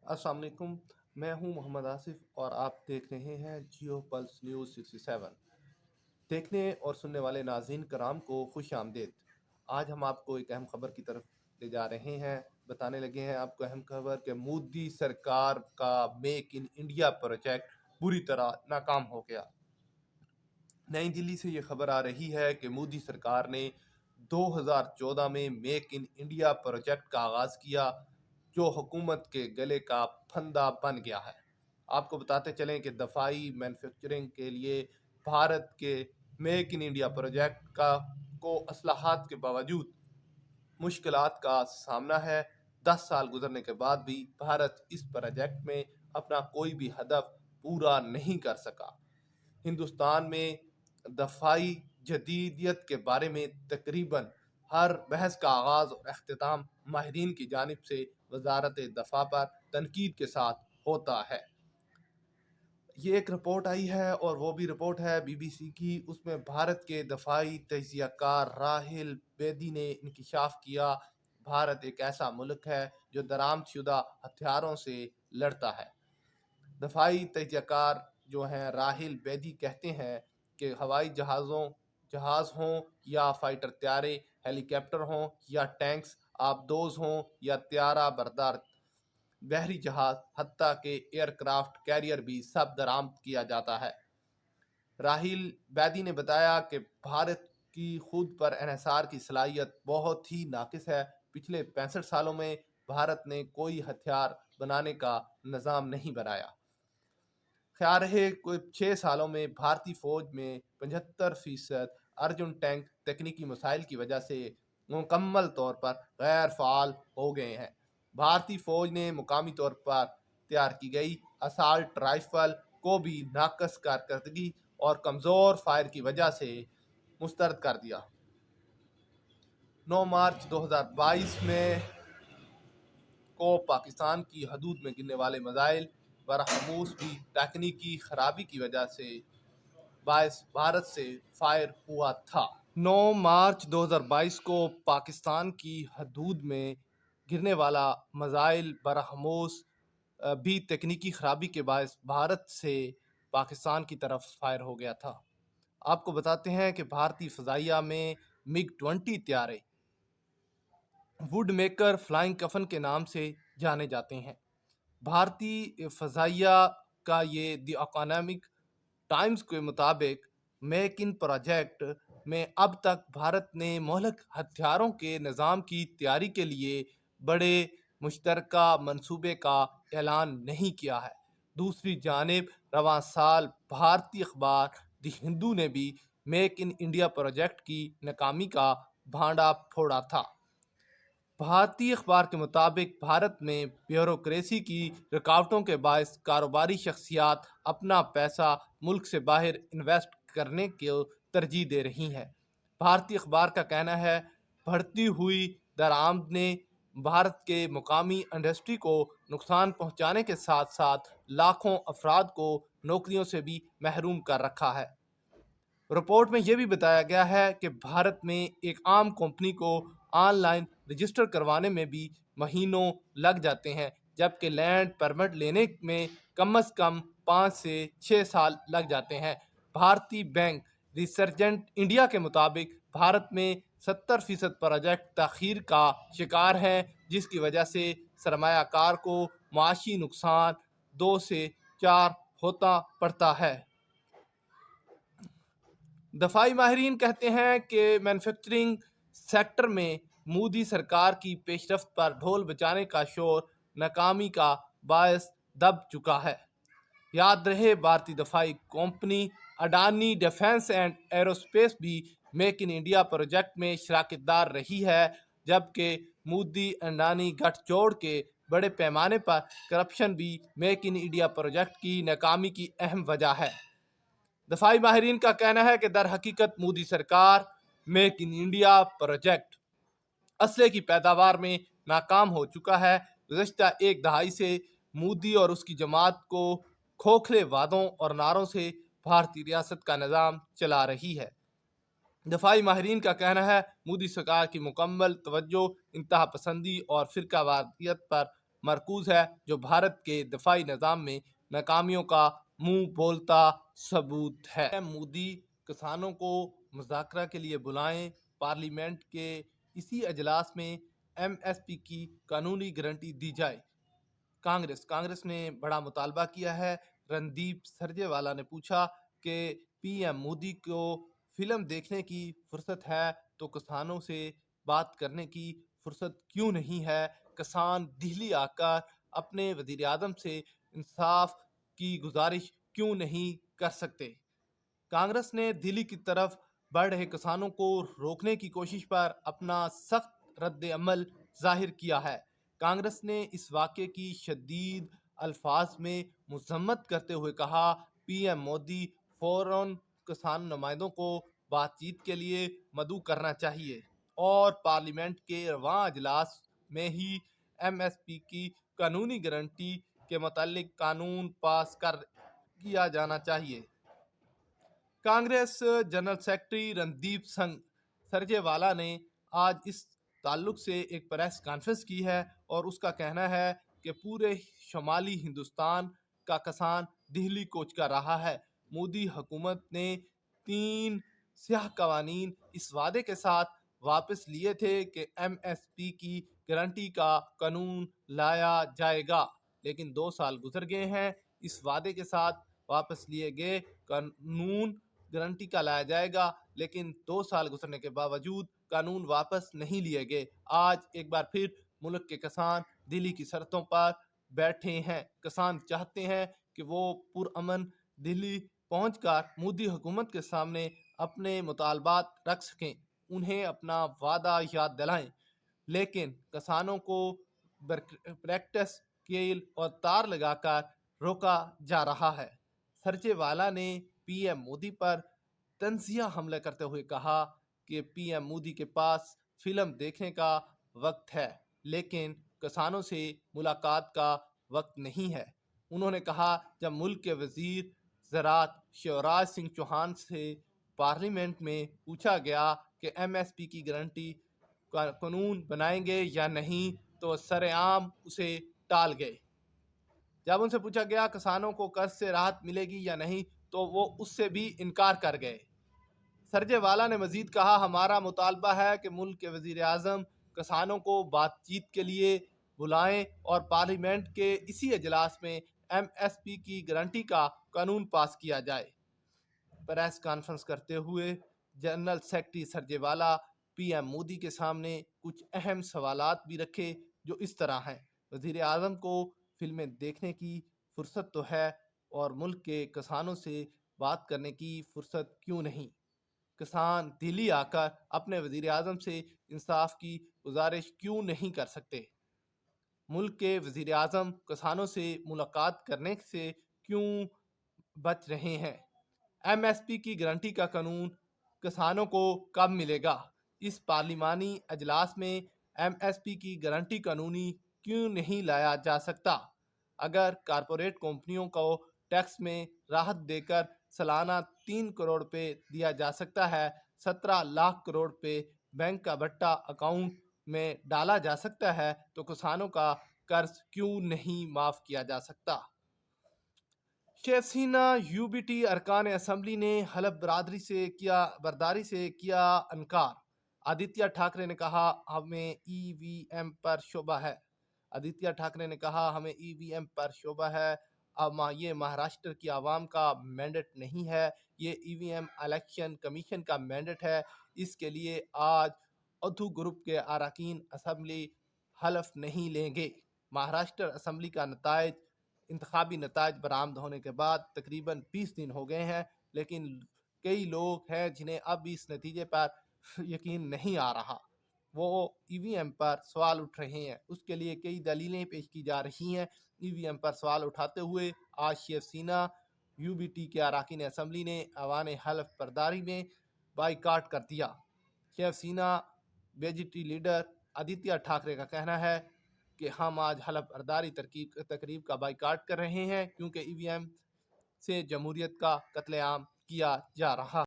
السلام علیکم، میں ہوں محمد آصف اور آپ دیکھ رہے ہیں جیو پلس نیوز 67۔ دیکھنے اور سننے والے ناظرین کرام کو خوش آمدید۔ آج ہم آپ کو ایک اہم خبر کی طرف لے جا رہے ہیں، بتانے لگے ہیں آپ کو اہم خبر کہ مودی سرکار کا میک ان انڈیا پروجیکٹ بری طرح ناکام ہو گیا۔ نئی دلی سے یہ خبر آ رہی ہے کہ مودی سرکار نے 2014 میں میک ان انڈیا پروجیکٹ کا آغاز کیا، جو حکومت کے گلے کا پھندا بن گیا ہے۔ آپ کو بتاتے چلیں کہ دفاعی مینوفیکچرنگ کے لیے بھارت کے میک ان انڈیا پروجیکٹ کو اصلاحات کے باوجود مشکلات کا سامنا ہے۔ 10 سال گزرنے کے بعد بھی بھارت اس پروجیکٹ میں اپنا کوئی بھی ہدف پورا نہیں کر سکا۔ ہندوستان میں دفاعی جدیدیت کے بارے میں تقریباً ہر بحث کا آغاز اور اختتام ماہرین کی جانب سے وزارت دفاع پر تنقید کے ساتھ ہوتا ہے۔ یہ ایک رپورٹ آئی ہے اور وہ بھی رپورٹ ہے BBC کی، اس میں بھارت کے دفاعی تجزیہ کار راہل بیدی نے انکشاف کیا بھارت ایک ایسا ملک ہے جو درآمد شدہ ہتھیاروں سے لڑتا ہے۔ دفاعی تجزیہ کار جو ہیں راہل بیدی کہتے ہیں کہ ہوائی جہاز ہوں یا فائٹر طیارے، ہیلی کاپٹر ہوں یا ٹینکس، آبدوز ہوں یا طیارہ بردار بحری جہاز، حتیٰ کہ ایئر کرافٹ کیریئر بھی سب درآمد کیا جاتا ہے۔ راہل بیدی نے بتایا کہ بھارت کی خود پر انحصار کی صلاحیت بہت ہی ناقص ہے۔ پچھلے 65 سالوں میں بھارت نے کوئی ہتھیار بنانے کا نظام نہیں بنایا۔ خیال رہے کوئی 6 سالوں میں بھارتی فوج میں 75% ارجن ٹینک تکنیکی مسائل کی وجہ سے مکمل طور پر غیر فعال ہو گئے ہیں۔ بھارتی فوج نے مقامی طور پر تیار کی گئی اسالٹ رائفل کو بھی ناقص کارکردگی اور کمزور فائر کی وجہ سے مسترد کر دیا۔ 9 مارچ 2022 میں کو پاکستان کی حدود میں گرنے والے میزائل برہموس بھی تکنیکی خرابی کی وجہ سے باعث بھارت سے فائر ہوا تھا۔ 9 مارچ 2022 کو پاکستان کی حدود میں گرنے والا میزائل برہموس بھی تکنیکی خرابی کے باعث بھارت سے پاکستان کی طرف فائر ہو گیا تھا۔ آپ کو بتاتے ہیں کہ بھارتی فضائیہ میں MiG-20 طیارے ووڈ میکر فلائنگ کفن کے نام سے جانے جاتے ہیں۔ بھارتی فضائیہ کا یہ دی اکنامک ٹائمز کے مطابق میک ان پروجیکٹ میں اب تک بھارت نے مہلک ہتھیاروں کے نظام کی تیاری کے لیے بڑے مشترکہ منصوبے کا اعلان نہیں کیا ہے۔ دوسری جانب رواں سال بھارتی اخبار دی ہندو نے بھی میک ان انڈیا پروجیکٹ کی ناکامی کا بھانڈا پھوڑا تھا۔ بھارتی اخبار کے مطابق بھارت میں بیوروکریسی کی رکاوٹوں کے باعث کاروباری شخصیات اپنا پیسہ ملک سے باہر انویسٹ کرنے کو ترجیح دے رہی ہیں۔ بھارتی اخبار کا کہنا ہے بڑھتی ہوئی درآمد نے بھارت کے مقامی انڈسٹری کو نقصان پہنچانے کے ساتھ ساتھ لاکھوں افراد کو نوکریوں سے بھی محروم کر رکھا ہے۔ رپورٹ میں یہ بھی بتایا گیا ہے کہ بھارت میں ایک عام کمپنی کو آن لائن رجسٹر کروانے میں بھی مہینوں لگ جاتے ہیں، جبکہ لینڈ پرمٹ لینے میں کم از کم 5 سے 6 سال لگ جاتے ہیں۔ بھارتی بینک ریسرچنٹ انڈیا کے مطابق بھارت میں 70% پروجیکٹ تاخیر کا شکار ہیں، جس کی وجہ سے سرمایہ کار کو معاشی نقصان 2 سے 4 ہوتا پڑتا ہے۔ دفاعی ماہرین کہتے ہیں کہ مینوفیکچرنگ سیکٹر میں مودی سرکار کی پیش رفت پر ڈھول بجانے کا شور ناکامی کا باعث دب چکا ہے۔ یاد رہے بھارتی دفاعی company Adani defence and aerospace بھی میک ان انڈیا پروجیکٹ میں شراکت دار رہی ہے، جبکہ مودی اڈانی گٹھ جوڑ کے بڑے پیمانے پر کرپشن بھی میک ان انڈیا پروجیکٹ کی ناکامی کی اہم وجہ ہے۔ دفاعی ماہرین کا کہنا ہے کہ در حقیقت مودی سرکار میک ان انڈیا پروجیکٹ اسلحے کی پیداوار میں ناکام ہو چکا ہے۔ گزشتہ ایک دہائی سے مودی اور اس کی جماعت کو کھوکھلے وعدوں اور نعروں سے بھارتی ریاست کا نظام چلا رہی ہے۔ دفاعی ماہرین کا کہنا ہے مودی سرکار کی مکمل توجہ انتہا پسندی اور فرقہ واریت پر مرکوز ہے جو بھارت کے دفاعی نظام میں ناکامیوں کا منہ بولتا ثبوت ہے۔ مودی کسانوں کو مذاکرہ کے لیے بلائیں، پارلیمنٹ کے اسی اجلاس میں ایم ایس پی کی قانونی گارنٹی دی جائے۔ کانگریس نے بڑا مطالبہ کیا ہے۔ رندیپ سرجیوالا نے پوچھا کہ پی ایم مودی کو فلم دیکھنے کی فرصت ہے تو کسانوں سے بات کرنے کی فرصت کیوں نہیں ہے؟ کسان دہلی آ کر اپنے وزیر اعظم سے انصاف کی گزارش کیوں نہیں کر سکتے؟ کانگریس نے دہلی کی طرف بڑھ رہے کسانوں کو روکنے کی کوشش پر اپنا سخت رد عمل ظاہر کیا ہے۔ کانگریس نے اس واقعے کی شدید الفاظ میں مذمت کرتے ہوئے کہا، پی ایم مودی فوراً کسان نمائندوں کو بات چیت کے لیے مدعو کرنا چاہیے اور پارلیمنٹ کے رواں اجلاس میں ہی ایم ایس پی کی قانونی گارنٹی کے متعلق قانون پاس کیا جانا چاہیے۔ کانگریس جنرل سیکرٹری رندیپ سنگھ سرجیوالا نے آج اس تعلق سے ایک پریس کانفرنس کی ہے اور اس کا کہنا ہے کہ پورے شمالی ہندوستان کا کسان دہلی کوچ کر رہا ہے۔ مودی حکومت نے 3 سیاہ قوانین اس وعدے کے ساتھ واپس لیے تھے کہ ایم ایس پی کی گارنٹی کا قانون لایا جائے گا، لیکن 2 سال گزر گئے ہیں۔ اس وعدے کے ساتھ واپس لیے گئے قانون گارنٹی کا لایا جائے گا، لیکن 2 سال گزرنے کے باوجود قانون واپس نہیں لیے گئے۔ آج ایک بار پھر ملک کے کسان دہلی کی سڑکوں پر بیٹھے ہیں۔ کسان چاہتے ہیں کہ وہ پرامن دہلی پہنچ کر مودی حکومت کے سامنے اپنے مطالبات رکھ سکیں، انہیں اپنا وعدہ یاد دلائیں، لیکن کسانوں کو پریکٹس کیل اور تار لگا کر روکا جا رہا ہے۔ سرجیوالا نے پی ایم مودی پر طنزیہ حملہ کرتے ہوئے کہا کہ پی ایم مودی کے پاس فلم دیکھنے کا وقت ہے لیکن کسانوں سے ملاقات کا وقت نہیں ہے۔ انہوں نے کہا، جب ملک کے وزیر زراعت شیوراج سنگھ چوہان سے پارلیمنٹ میں پوچھا گیا کہ ایم ایس پی کی گارنٹی قانون بنائیں گے یا نہیں تو سرعام اسے ٹال گئے۔ جب ان سے پوچھا گیا کسانوں کو قرض سے راحت ملے گی یا نہیں تو وہ اس سے بھی انکار کر گئے۔ سرجیوالا نے مزید کہا، ہمارا مطالبہ ہے کہ ملک کے وزیر اعظم کسانوں کو بات چیت کے لیے بلائیں اور پارلیمنٹ کے اسی اجلاس میں ایم ایس پی کی گارنٹی کا قانون پاس کیا جائے۔ پریس کانفرنس کرتے ہوئے general secretary Surjewala PM Modi مودی کے سامنے کچھ اہم سوالات بھی رکھے جو اس طرح ہیں: وزیر اعظم کو فلمیں دیکھنے کی فرصت تو ہے اور ملک کے کسانوں سے بات کرنے کی فرصت کیوں نہیں؟ کسان دہلی آ کر اپنے وزیر اعظم سے انصاف کی گزارش کیوں نہیں کر سکتے؟ ملک کے وزیر اعظم کسانوں سے ملاقات کرنے سے کیوں بچ رہے ہیں؟ ایم ایس پی کی گارنٹی کا قانون کسانوں کو کب ملے گا؟ اس پارلیمانی اجلاس میں ایم ایس پی کی گارنٹی قانونی کیوں نہیں لایا جا سکتا؟ اگر کارپوریٹ کمپنیوں کو ٹیکس میں راحت دے کر سالانہ 3 کروڑ روپے دیا جا سکتا ہے، 17 لاکھ کروڑ روپے بینک کا بٹا اکاؤنٹ میں ڈالا جا سکتا ہے، تو کسانوں کا قرض کیوں نہیں معاف کیا جا سکتا؟ Shiv Sena you B T ارکان اسمبلی نے حلف برداری سے کیا انکار۔ آدتیہ ٹھاکرے نے کہا، ہمیں ای وی ایم پر شبہ ہے۔ آدتیہ ٹھاکرے نے کہا، ہمیں ای وی ایم پر شبہ ہے۔ یہ مہاراشٹر کی عوام کا مینڈیٹ نہیں ہے، یہ ای وی ایم الیکشن کمیشن کا مینڈیٹ ہے۔ اس کے لیے آج ادھو گروپ کے اراکین اسمبلی حلف نہیں لیں گے۔ مہاراشٹر اسمبلی کا انتخابی نتائج برآمد ہونے کے بعد تقریباً 20 دن ہو گئے ہیں، لیکن کئی لوگ ہیں جنہیں اب بھی اس نتیجے پر یقین نہیں آ رہا۔ وہ ای وی ایم پر سوال اٹھ رہے ہیں، اس کے لیے کئی دلیلیں پیش کی جا رہی ہیں۔ ای وی ایم پر سوال اٹھاتے ہوئے آج Shiv Sena you B T کے اراکین اسمبلی نے ایوان حلف برداری میں بائیکاٹ کر دیا۔ Shiv Sena B J P leader Aaditya Thackeray کا کہنا ہے کہ ہم آج حلف برداری تقریب کا بائیکاٹ کر رہے ہیں کیونکہ ای وی ایم سے جمہوریت کا قتل عام کیا جا رہا ہے۔